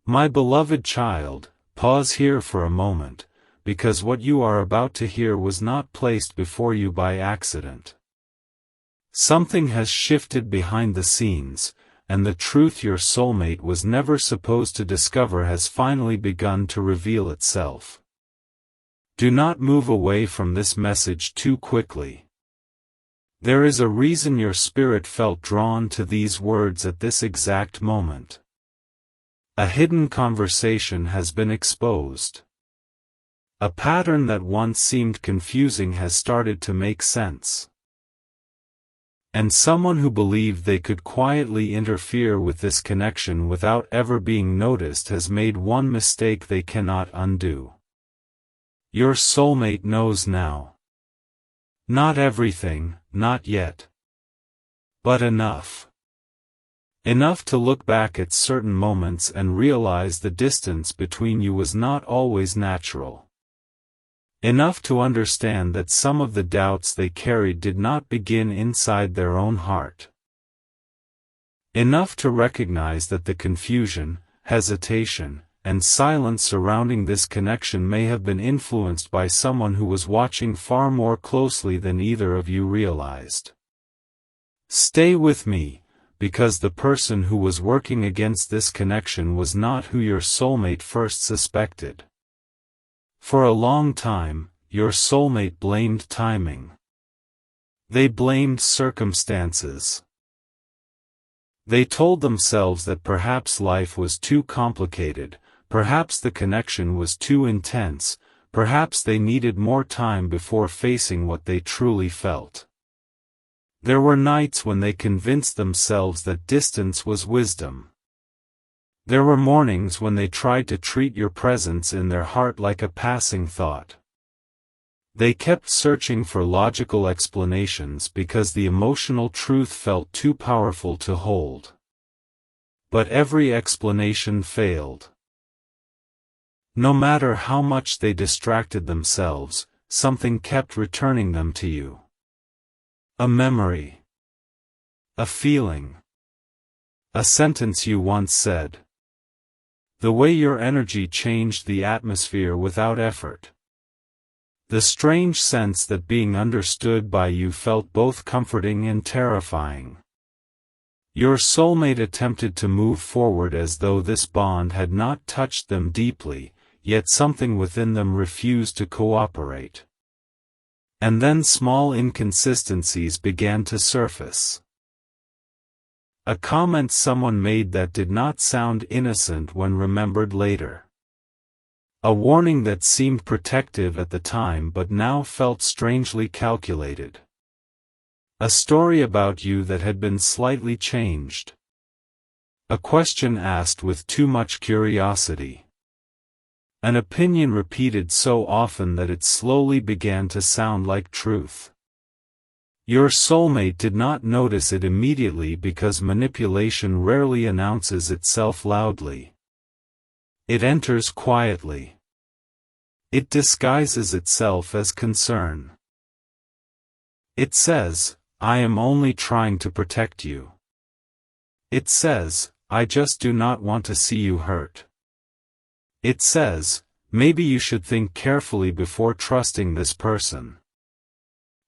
My beloved child, pause here for a moment, because what you are about to hear was not placed before you by accident. Something has shifted behind the scenes, and the truth your soulmate was never supposed to discover has finally begun to reveal itself. Do not move away from this message too quickly. There is a reason your spirit felt drawn to these words at this exact moment. A hidden conversation has been exposed. A pattern that once seemed confusing has started to make sense. And someone who believed they could quietly interfere with this connection without ever being noticed has made one mistake they cannot undo. Your soulmate knows now. Not everything, not yet. But enough. Enough to look back at certain moments and realize the distance between you was not always natural. Enough to understand that some of the doubts they carried did not begin inside their own heart. Enough to recognize that the confusion, hesitation, and silence surrounding this connection may have been influenced by someone who was watching far more closely than either of you realized. Stay with me, because the person who was working against this connection was not who your soulmate first suspected. For a long time, your soulmate blamed timing. They blamed circumstances. They told themselves that perhaps life was too complicated, perhaps the connection was too intense, perhaps they needed more time before facing what they truly felt. There were nights when they convinced themselves that distance was wisdom. There were mornings when they tried to treat your presence in their heart like a passing thought. They kept searching for logical explanations because the emotional truth felt too powerful to hold. But every explanation failed. No matter how much they distracted themselves, something kept returning them to you. A memory. A feeling. A sentence you once said. The way your energy changed the atmosphere without effort. The strange sense that being understood by you felt both comforting and terrifying. Your soulmate attempted to move forward as though this bond had not touched them deeply, yet something within them refused to cooperate. And then small inconsistencies began to surface. A comment someone made that did not sound innocent when remembered later. A warning that seemed protective at the time but now felt strangely calculated. A story about you that had been slightly changed. A question asked with too much curiosity. An opinion repeated so often that it slowly began to sound like truth. Your soulmate did not notice it immediately because manipulation rarely announces itself loudly. It enters quietly. It disguises itself as concern. It says, "I am only trying to protect you." It says, "I just do not want to see you hurt." It says, "Maybe you should think carefully before trusting this person."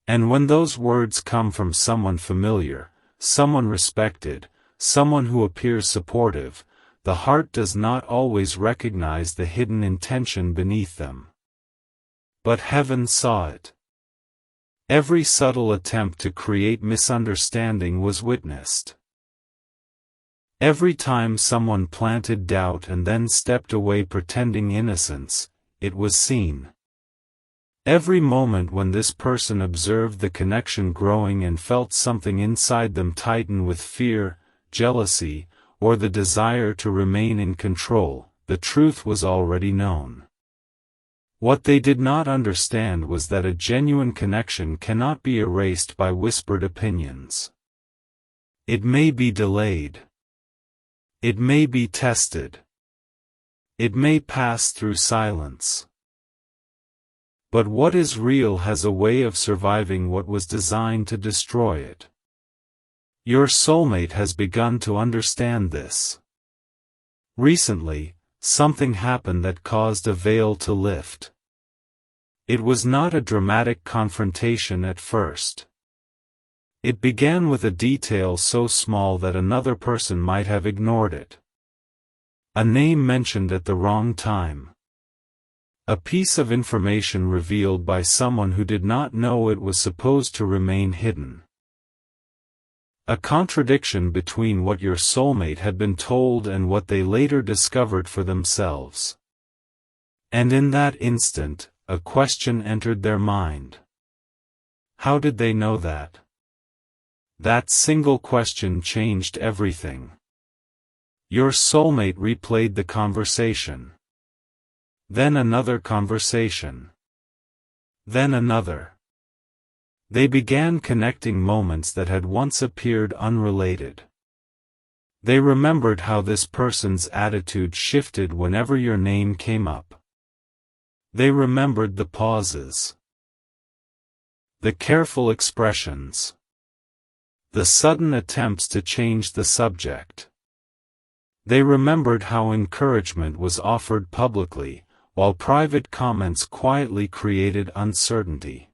And when those words come from someone familiar, someone respected, someone who appears supportive, the heart does not always recognize the hidden intention beneath them. But heaven saw it. Every subtle attempt to create misunderstanding was witnessed. Every time someone planted doubt and then stepped away pretending innocence, it was seen. Every moment when this person observed the connection growing and felt something inside them tighten with fear, jealousy, or the desire to remain in control, the truth was already known. What they did not understand was that a genuine connection cannot be erased by whispered opinions. It may be delayed. It may be tested. It may pass through silence. But what is real has a way of surviving what was designed to destroy it. Your soulmate has begun to understand this. Recently, something happened that caused a veil to lift. It was not a dramatic confrontation at first. It began with a detail so small that another person might have ignored it. A name mentioned at the wrong time. A piece of information revealed by someone who did not know it was supposed to remain hidden. A contradiction between what your soulmate had been told and what they later discovered for themselves. And in that instant, a question entered their mind. How did they know that? That single question changed everything. Your soulmate replayed the conversation. Then another conversation. Then another. They began connecting moments that had once appeared unrelated. They remembered how this person's attitude shifted whenever your name came up. They remembered the pauses, the careful expressions, the sudden attempts to change the subject. They remembered how encouragement was offered publicly, while private comments quietly created uncertainty.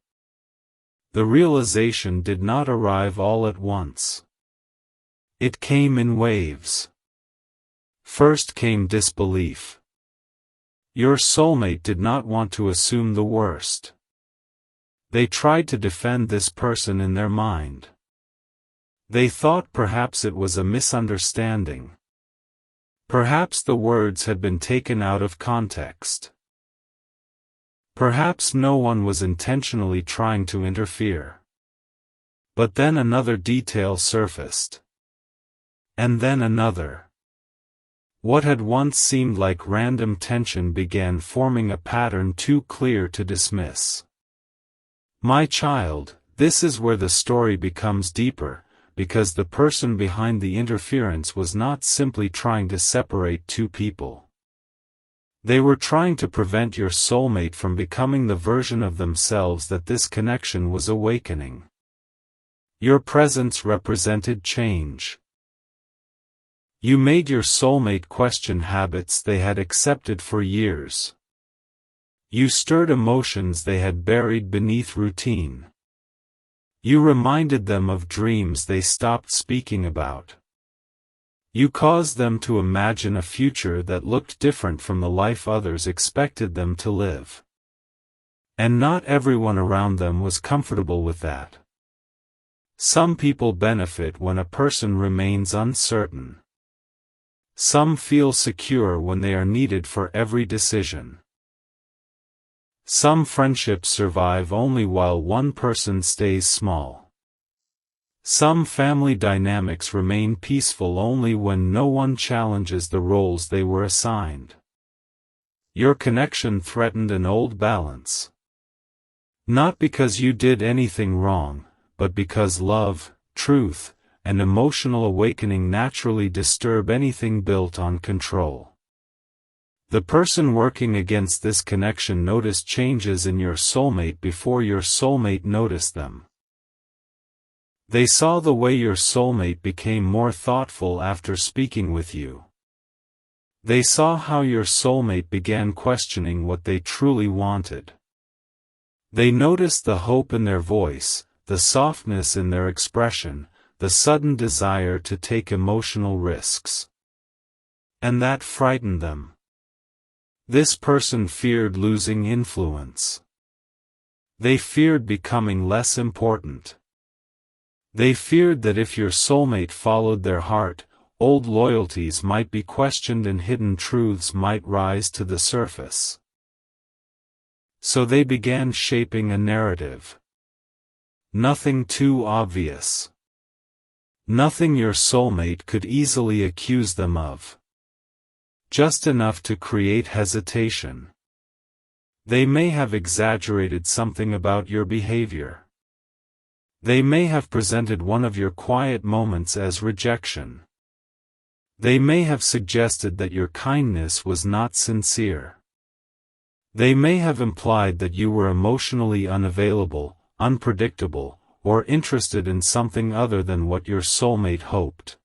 The realization did not arrive all at once. It came in waves. First came disbelief. Your soulmate did not want to assume the worst. They tried to defend this person in their mind. They thought perhaps it was a misunderstanding. Perhaps the words had been taken out of context. Perhaps no one was intentionally trying to interfere. But then another detail surfaced. And then another. What had once seemed like random tension began forming a pattern too clear to dismiss. My child, this is where the story becomes deeper, because the person behind the interference was not simply trying to separate two people. They were trying to prevent your soulmate from becoming the version of themselves that this connection was awakening. Your presence represented change. You made your soulmate question habits they had accepted for years. You stirred emotions they had buried beneath routine. You reminded them of dreams they stopped speaking about. You caused them to imagine a future that looked different from the life others expected them to live. And not everyone around them was comfortable with that. Some people benefit when a person remains uncertain. Some feel secure when they are needed for every decision. Some friendships survive only while one person stays small. Some family dynamics remain peaceful only when no one challenges the roles they were assigned. Your connection threatened an old balance. Not because you did anything wrong, but because love, truth, and emotional awakening naturally disturb anything built on control. The person working against this connection noticed changes in your soulmate before your soulmate noticed them. They saw the way your soulmate became more thoughtful after speaking with you. They saw how your soulmate began questioning what they truly wanted. They noticed the hope in their voice, the softness in their expression, the sudden desire to take emotional risks. And that frightened them. This person feared losing influence. They feared becoming less important. They feared that if your soulmate followed their heart, old loyalties might be questioned and hidden truths might rise to the surface. So they began shaping a narrative. Nothing too obvious. Nothing your soulmate could easily accuse them of. Just enough to create hesitation. They may have exaggerated something about your behavior. They may have presented one of your quiet moments as rejection. They may have suggested that your kindness was not sincere. They may have implied that you were emotionally unavailable, unpredictable, or interested in something other than what your soulmate hoped.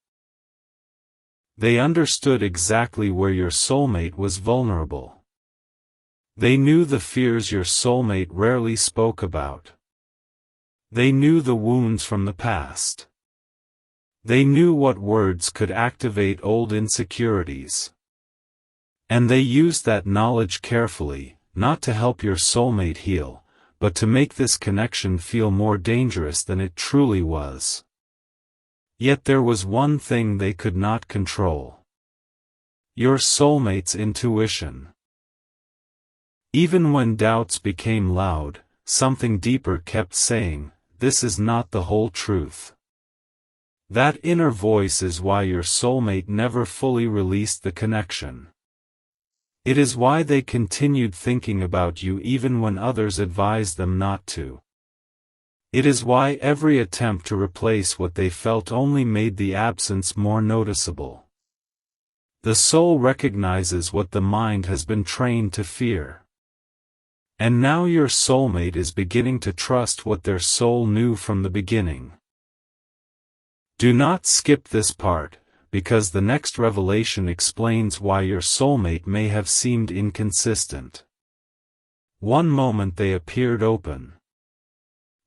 They understood exactly where your soulmate was vulnerable. They knew the fears your soulmate rarely spoke about. They knew the wounds from the past. They knew what words could activate old insecurities. And they used that knowledge carefully, not to help your soulmate heal, but to make this connection feel more dangerous than it truly was. Yet there was one thing they could not control: your soulmate's intuition. Even when doubts became loud, something deeper kept saying, "This is not the whole truth." That inner voice is why your soulmate never fully released the connection. It is why they continued thinking about you even when others advised them not to. It is why every attempt to replace what they felt only made the absence more noticeable. The soul recognizes what the mind has been trained to fear. And now your soulmate is beginning to trust what their soul knew from the beginning. Do not skip this part, because the next revelation explains why your soulmate may have seemed inconsistent. One moment they appeared open.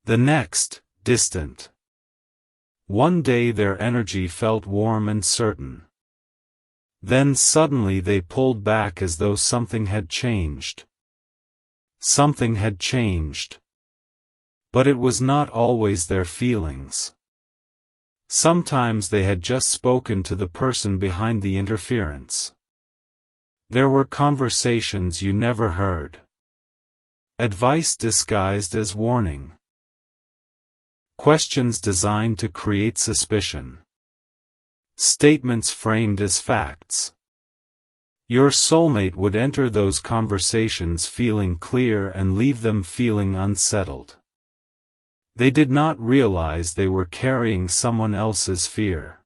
The next, distant. One day their energy felt warm and certain. Then suddenly they pulled back as though something had changed. Something had changed. But it was not always their feelings. Sometimes they had just spoken to the person behind the interference. There were conversations you never heard. Advice disguised as warning. Questions designed to create suspicion. Statements framed as facts. Your soulmate would enter those conversations feeling clear and leave them feeling unsettled. They did not realize they were carrying someone else's fear.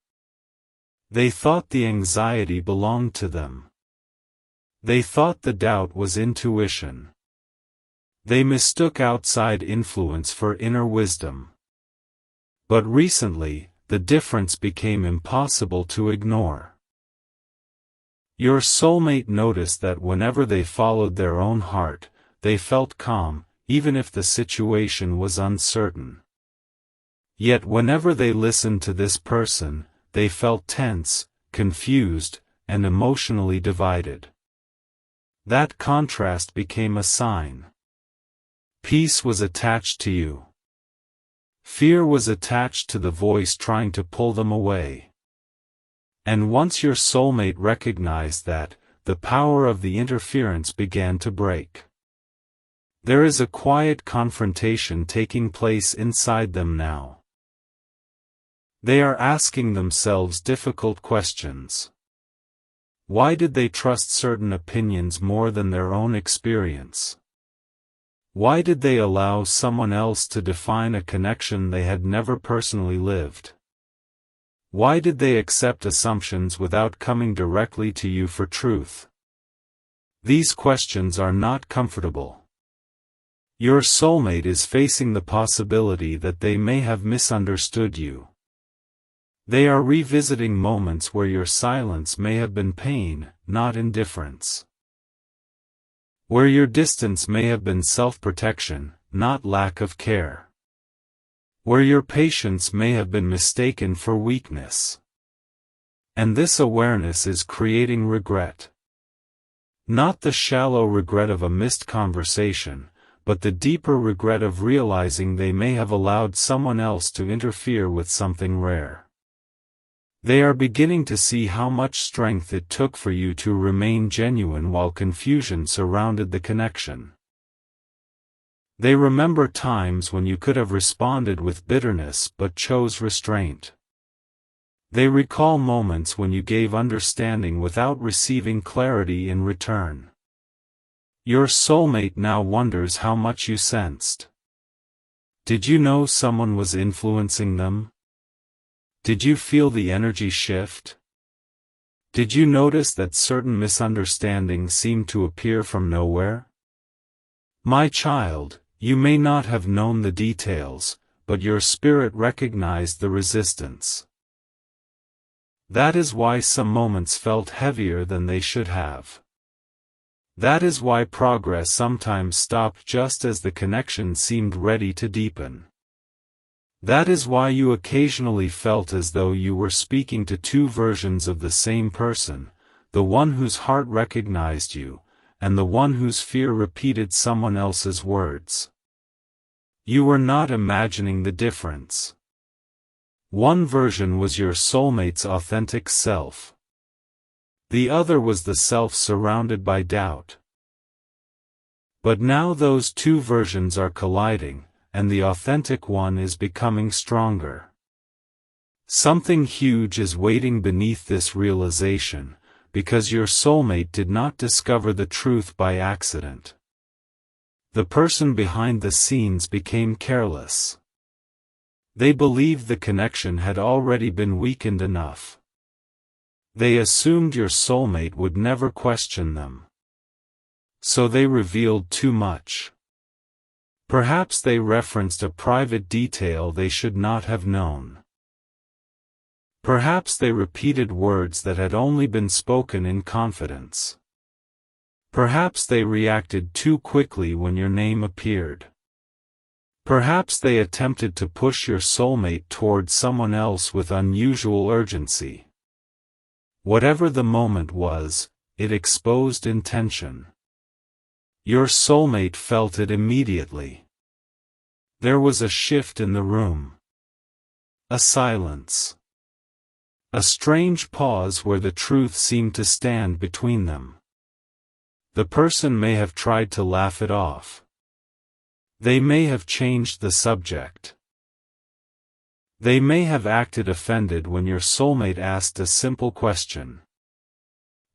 They thought the anxiety belonged to them. They thought the doubt was intuition. They mistook outside influence for inner wisdom. But recently, the difference became impossible to ignore. Your soulmate noticed that whenever they followed their own heart, they felt calm, even if the situation was uncertain. Yet whenever they listened to this person, they felt tense, confused, and emotionally divided. That contrast became a sign. Peace was attached to you. Fear was attached to the voice trying to pull them away. And once your soulmate recognized that, the power of the interference began to break. There is a quiet confrontation taking place inside them now. They are asking themselves difficult questions. Why did they trust certain opinions more than their own experience? Why did they allow someone else to define a connection they had never personally lived? Why did they accept assumptions without coming directly to you for truth? These questions are not comfortable. Your soulmate is facing the possibility that they may have misunderstood you. They are revisiting moments where your silence may have been pain, not indifference. Where your distance may have been self-protection, not lack of care. Where your patience may have been mistaken for weakness. And this awareness is creating regret. Not the shallow regret of a missed conversation, but the deeper regret of realizing they may have allowed someone else to interfere with something rare. They are beginning to see how much strength it took for you to remain genuine while confusion surrounded the connection. They remember times when you could have responded with bitterness but chose restraint. They recall moments when you gave understanding without receiving clarity in return. Your soulmate now wonders how much you sensed. Did you know someone was influencing them? Did you feel the energy shift? Did you notice that certain misunderstandings seemed to appear from nowhere? My child, you may not have known the details, but your spirit recognized the resistance. That is why some moments felt heavier than they should have. That is why progress sometimes stopped just as the connection seemed ready to deepen. That is why you occasionally felt as though you were speaking to two versions of the same person, the one whose heart recognized you, and the one whose fear repeated someone else's words. You were not imagining the difference. One version was your soulmate's authentic self. The other was the self surrounded by doubt. But now those two versions are colliding, and the authentic one is becoming stronger. Something huge is waiting beneath this realization, because your soulmate did not discover the truth by accident. The person behind the scenes became careless. They believed the connection had already been weakened enough. They assumed your soulmate would never question them. So they revealed too much. Perhaps they referenced a private detail they should not have known. Perhaps they repeated words that had only been spoken in confidence. Perhaps they reacted too quickly when your name appeared. Perhaps they attempted to push your soulmate toward someone else with unusual urgency. Whatever the moment was, it exposed intention. Your soulmate felt it immediately. There was a shift in the room. A silence. A strange pause where the truth seemed to stand between them. The person may have tried to laugh it off. They may have changed the subject. They may have acted offended when your soulmate asked a simple question.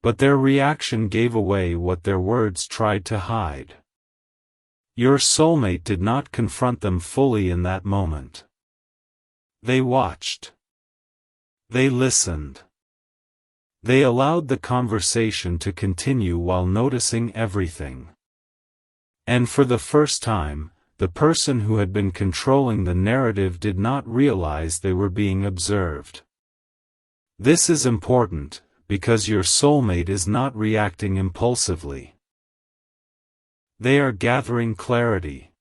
But their reaction gave away what their words tried to hide. Your soulmate did not confront them fully in that moment. They watched. They listened. They allowed the conversation to continue while noticing everything. And for the first time, the person who had been controlling the narrative did not realize they were being observed. This is important, because your soulmate is not reacting impulsively. They are gathering clarity.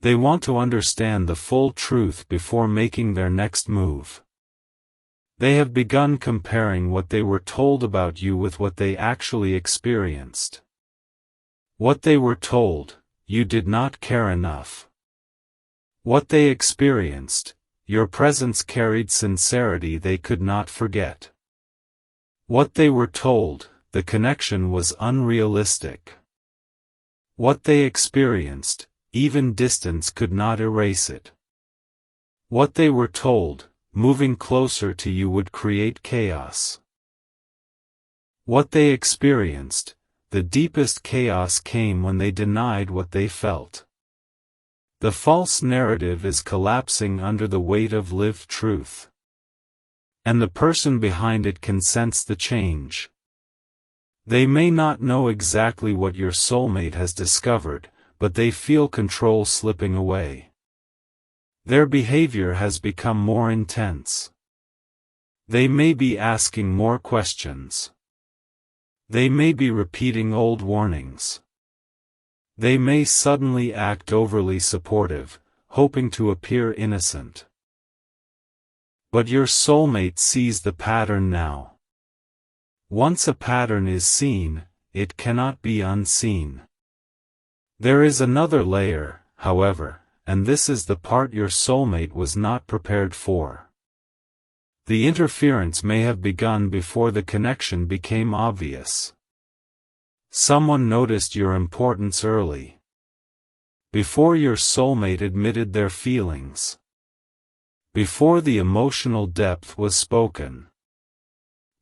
They want to understand the full truth before making their next move. They have begun comparing what they were told about you with what they actually experienced. What they were told, you did not care enough. What they experienced, your presence carried sincerity they could not forget. What they were told, the connection was unrealistic. What they experienced, even distance could not erase it. What they were told, moving closer to you would create chaos. What they experienced, the deepest chaos came when they denied what they felt. The false narrative is collapsing under the weight of lived truth. And the person behind it can sense the change. They may not know exactly what your soulmate has discovered, but they feel control slipping away. Their behavior has become more intense. They may be asking more questions. They may be repeating old warnings. They may suddenly act overly supportive, hoping to appear innocent. But your soulmate sees the pattern now. Once a pattern is seen, it cannot be unseen. There is another layer, however, and this is the part your soulmate was not prepared for. The interference may have begun before the connection became obvious. Someone noticed your importance early. Before your soulmate admitted their feelings. Before the emotional depth was spoken.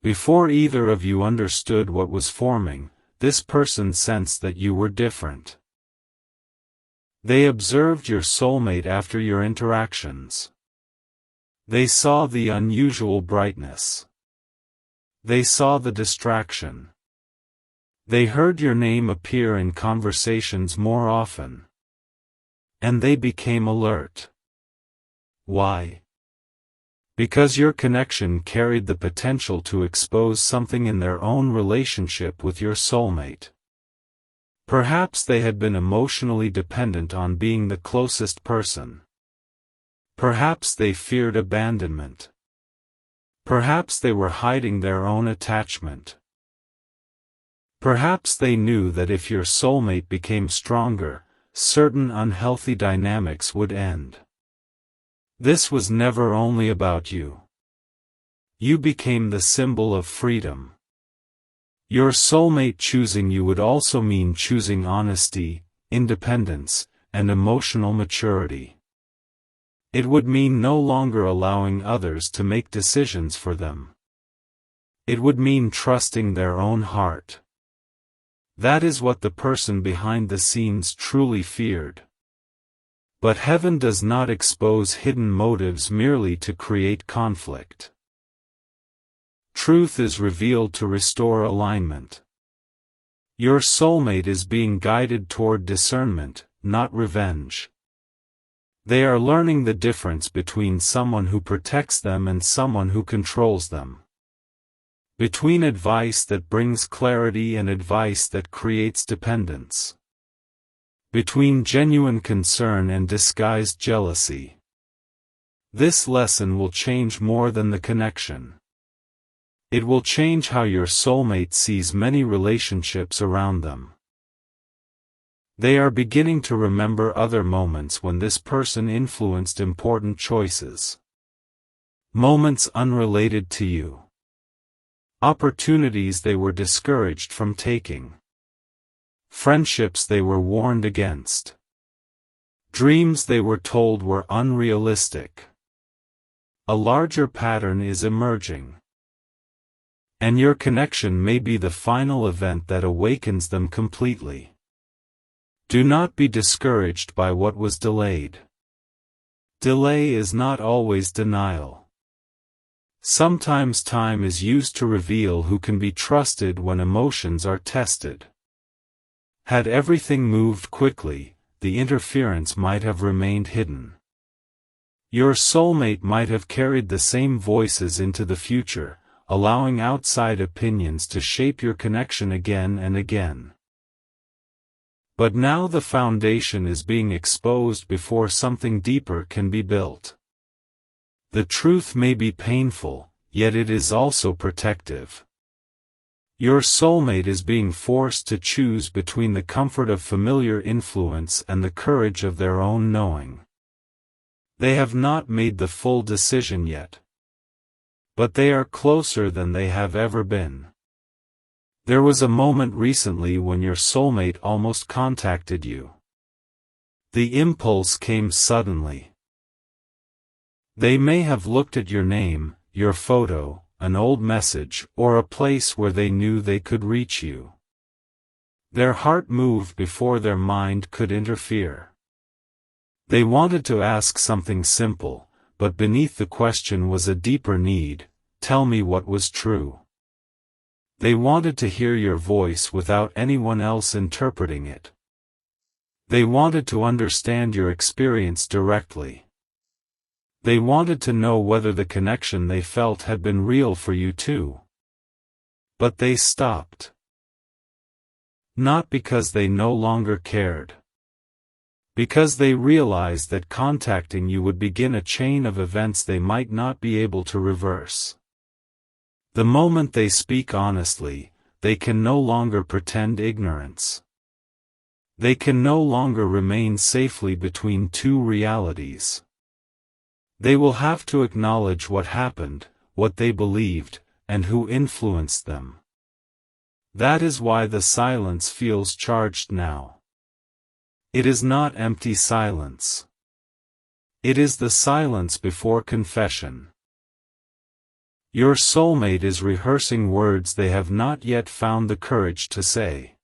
Before either of you understood what was forming, this person sensed that you were different. They observed your soulmate after your interactions. They saw the unusual brightness. They saw the distraction. They heard your name appear in conversations more often. And they became alert. Why? Because your connection carried the potential to expose something in their own relationship with your soulmate. Perhaps they had been emotionally dependent on being the closest person. Perhaps they feared abandonment. Perhaps they were hiding their own attachment. Perhaps they knew that if your soulmate became stronger, certain unhealthy dynamics would end. This was never only about you. You became the symbol of freedom. Your soulmate choosing you would also mean choosing honesty, independence, and emotional maturity. It would mean no longer allowing others to make decisions for them. It would mean trusting their own heart. That is what the person behind the scenes truly feared. But heaven does not expose hidden motives merely to create conflict. Truth is revealed to restore alignment. Your soulmate is being guided toward discernment, not revenge. They are learning the difference between someone who protects them and someone who controls them. Between advice that brings clarity and advice that creates dependence. Between genuine concern and disguised jealousy. This lesson will change more than the connection. It will change how your soulmate sees many relationships around them. They are beginning to remember other moments when this person influenced important choices. Moments unrelated to you. Opportunities they were discouraged from taking. Friendships they were warned against. Dreams they were told were unrealistic. A larger pattern is emerging. And your connection may be the final event that awakens them completely. Do not be discouraged by what was delayed. Delay is not always denial. Sometimes time is used to reveal who can be trusted when emotions are tested. Had everything moved quickly, the interference might have remained hidden. Your soulmate might have carried the same voices into the future, allowing outside opinions to shape your connection again and again. But now the foundation is being exposed before something deeper can be built. The truth may be painful, yet it is also protective. Your soulmate is being forced to choose between the comfort of familiar influence and the courage of their own knowing. They have not made the full decision yet. But they are closer than they have ever been. There was a moment recently when your soulmate almost contacted you. The impulse came suddenly. They may have looked at your name, your photo, an old message, or a place where they knew they could reach you. Their heart moved before their mind could interfere. They wanted to ask something simple, but beneath the question was a deeper need: tell me what was true. They wanted to hear your voice without anyone else interpreting it. They wanted to understand your experience directly. They wanted to know whether the connection they felt had been real for you too. But they stopped. Not because they no longer cared. Because they realized that contacting you would begin a chain of events they might not be able to reverse. The moment they speak honestly, they can no longer pretend ignorance. They can no longer remain safely between two realities. They will have to acknowledge what happened, what they believed, and who influenced them. That is why the silence feels charged now. It is not empty silence. It is the silence before confession. Your soulmate is rehearsing words they have not yet found the courage to say.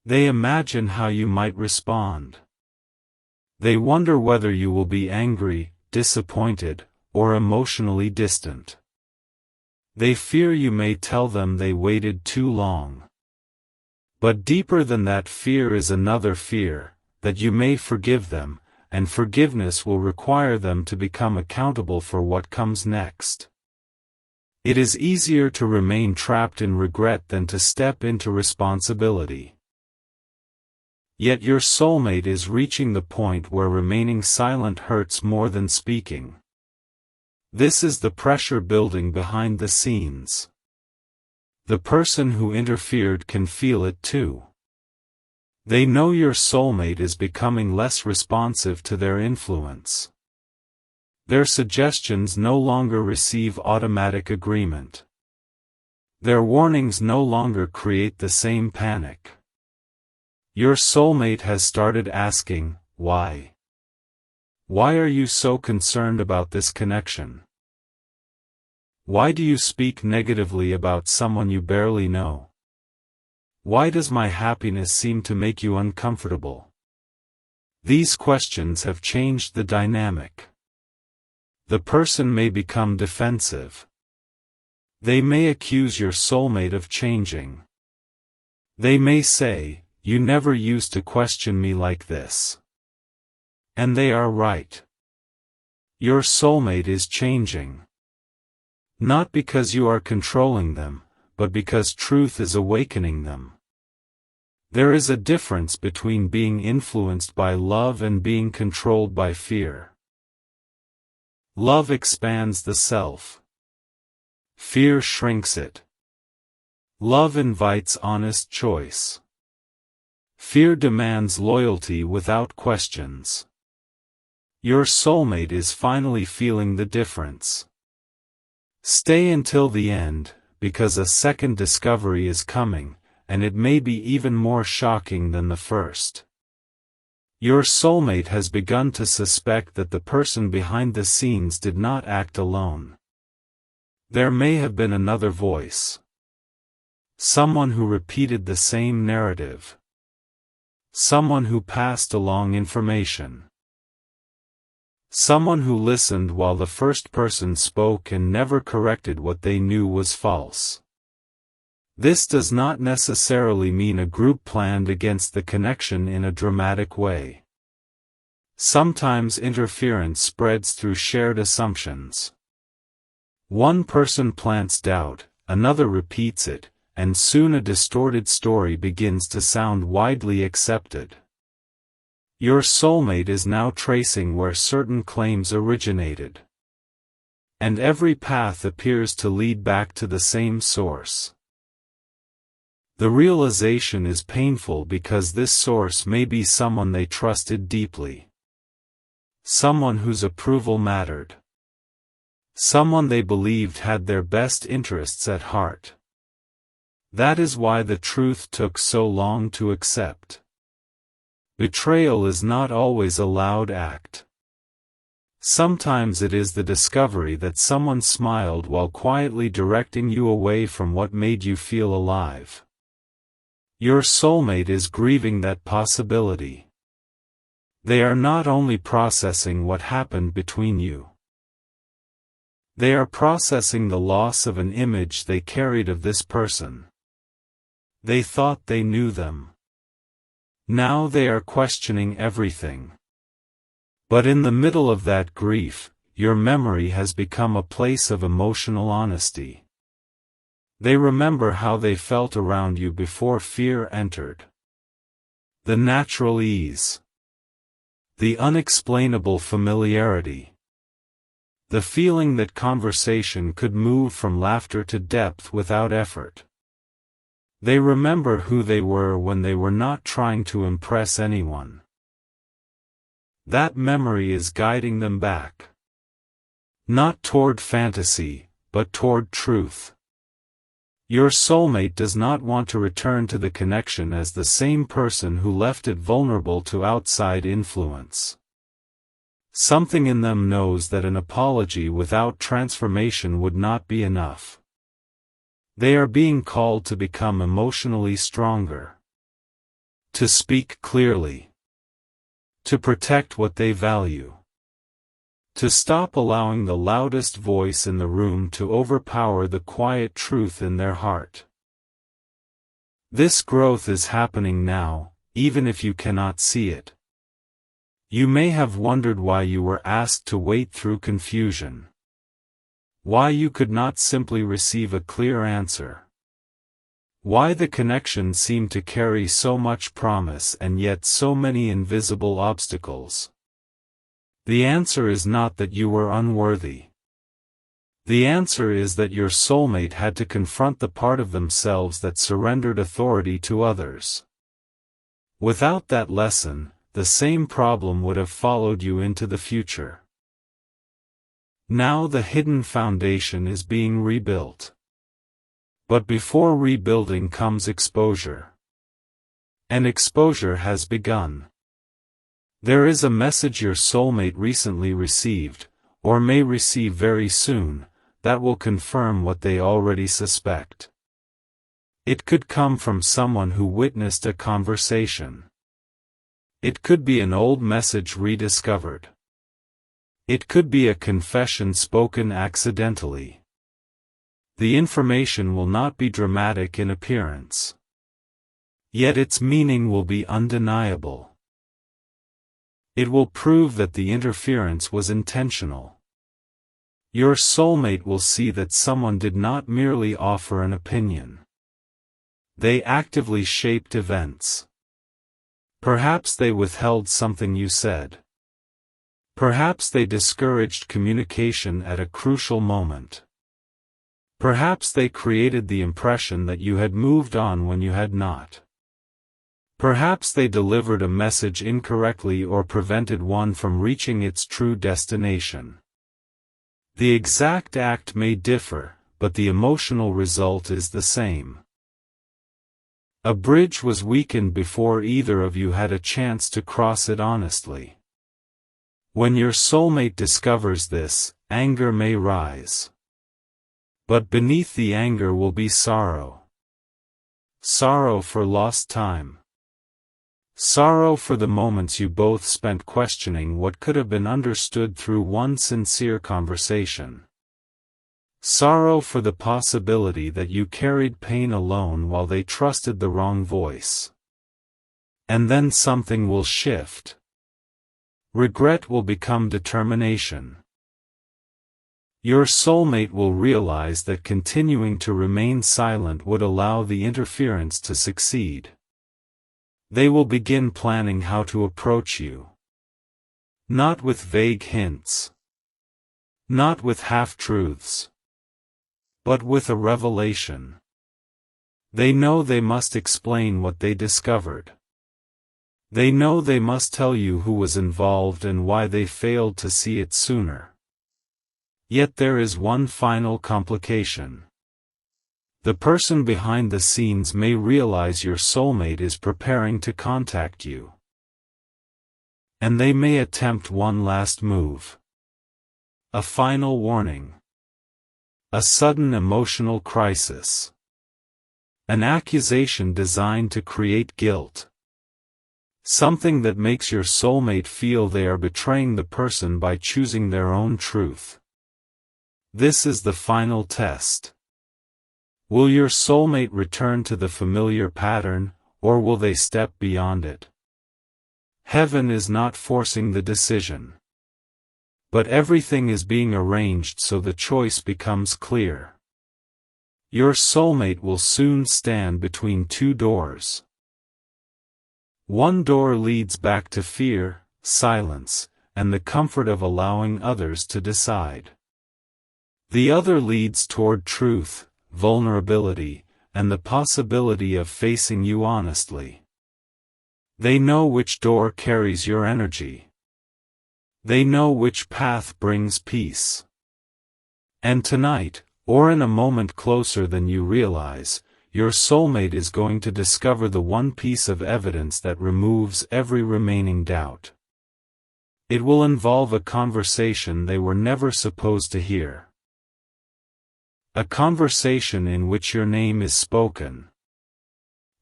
They imagine how you might respond. They wonder whether you will be angry, disappointed, or emotionally distant. They fear you may tell them they waited too long. But deeper than that fear is another fear, that you may forgive them, and forgiveness will require them to become accountable for what comes next. It is easier to remain trapped in regret than to step into responsibility. Yet your soulmate is reaching the point where remaining silent hurts more than speaking. This is the pressure building behind the scenes. The person who interfered can feel it too. They know your soulmate is becoming less responsive to their influence. Their suggestions no longer receive automatic agreement. Their warnings no longer create the same panic. Your soulmate has started asking, why? Why are you so concerned about this connection? Why do you speak negatively about someone you barely know? Why does my happiness seem to make you uncomfortable? These questions have changed the dynamic. The person may become defensive. They may accuse your soulmate of changing. They may say, "You never used to question me like this." And they are right. Your soulmate is changing. Not because you are controlling them, but because truth is awakening them. There is a difference between being influenced by love and being controlled by fear. Love expands the self. Fear shrinks it. Love invites honest choice. Fear demands loyalty without questions. Your soulmate is finally feeling the difference. Stay until the end, because a second discovery is coming, and it may be even more shocking than the first. Your soulmate has begun to suspect that the person behind the scenes did not act alone. There may have been another voice. Someone who repeated the same narrative. Someone who passed along information. Someone who listened while the first person spoke and never corrected what they knew was false. This does not necessarily mean a group planned against the connection in a dramatic way. Sometimes interference spreads through shared assumptions. One person plants doubt, another repeats it, and soon a distorted story begins to sound widely accepted. Your soulmate is now tracing where certain claims originated. And every path appears to lead back to the same source. The realization is painful because this source may be someone they trusted deeply. Someone whose approval mattered. Someone they believed had their best interests at heart. That is why the truth took so long to accept. Betrayal is not always a loud act. Sometimes it is the discovery that someone smiled while quietly directing you away from what made you feel alive. Your soulmate is grieving that possibility. They are not only processing what happened between you. They are processing the loss of an image they carried of this person. They thought they knew them. Now they are questioning everything. But in the middle of that grief, your memory has become a place of emotional honesty. They remember how they felt around you before fear entered. The natural ease. The unexplainable familiarity. The feeling that conversation could move from laughter to depth without effort. They remember who they were when they were not trying to impress anyone. That memory is guiding them back. Not toward fantasy, but toward truth. Your soulmate does not want to return to the connection as the same person who left it vulnerable to outside influence. Something in them knows that an apology without transformation would not be enough. They are being called to become emotionally stronger. To speak clearly. To protect what they value. To stop allowing the loudest voice in the room to overpower the quiet truth in their heart. This growth is happening now, even if you cannot see it. You may have wondered why you were asked to wait through confusion. Why you could not simply receive a clear answer. Why the connection seemed to carry so much promise and yet so many invisible obstacles. The answer is not that you were unworthy. The answer is that your soulmate had to confront the part of themselves that surrendered authority to others. Without that lesson, the same problem would have followed you into the future. Now the hidden foundation is being rebuilt. But before rebuilding comes exposure. And exposure has begun. There is a message your soulmate recently received, or may receive very soon, that will confirm what they already suspect. It could come from someone who witnessed a conversation. It could be an old message rediscovered. It could be a confession spoken accidentally. The information will not be dramatic in appearance. Yet its meaning will be undeniable. It will prove that the interference was intentional. Your soulmate will see that someone did not merely offer an opinion. They actively shaped events. Perhaps they withheld something you said. Perhaps they discouraged communication at a crucial moment. Perhaps they created the impression that you had moved on when you had not. Perhaps they delivered a message incorrectly or prevented one from reaching its true destination. The exact act may differ, but the emotional result is the same. A bridge was weakened before either of you had a chance to cross it honestly. When your soulmate discovers this, anger may rise. But beneath the anger will be sorrow. Sorrow for lost time. Sorrow for the moments you both spent questioning what could have been understood through one sincere conversation. Sorrow for the possibility that you carried pain alone while they trusted the wrong voice. And then something will shift. Regret will become determination. Your soulmate will realize that continuing to remain silent would allow the interference to succeed. They will begin planning how to approach you. Not with vague hints. Not with half-truths. But with a revelation. They know they must explain what they discovered. They know they must tell you who was involved and why they failed to see it sooner. Yet there is one final complication. The person behind the scenes may realize your soulmate is preparing to contact you. And they may attempt one last move. A final warning. A sudden emotional crisis. An accusation designed to create guilt. Something that makes your soulmate feel they are betraying the person by choosing their own truth. This is the final test. Will your soulmate return to the familiar pattern, or will they step beyond it? Heaven is not forcing the decision. But everything is being arranged so the choice becomes clear. Your soulmate will soon stand between two doors. One door leads back to fear, silence, and the comfort of allowing others to decide. The other leads toward truth, vulnerability, and the possibility of facing you honestly. They know which door carries your energy. They know which path brings peace. And tonight, or in a moment closer than you realize, your soulmate is going to discover the one piece of evidence that removes every remaining doubt. It will involve a conversation they were never supposed to hear. A conversation in which your name is spoken.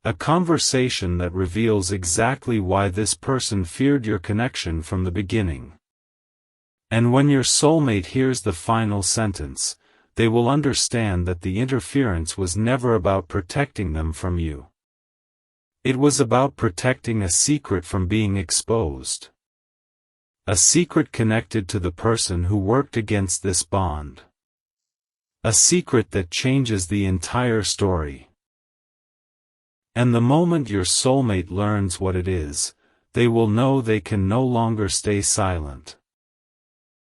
A conversation that reveals exactly why this person feared your connection from the beginning. And when your soulmate hears the final sentence, they will understand that the interference was never about protecting them from you. It was about protecting a secret from being exposed. A secret connected to the person who worked against this bond. A secret that changes the entire story. And the moment your soulmate learns what it is, they will know they can no longer stay silent.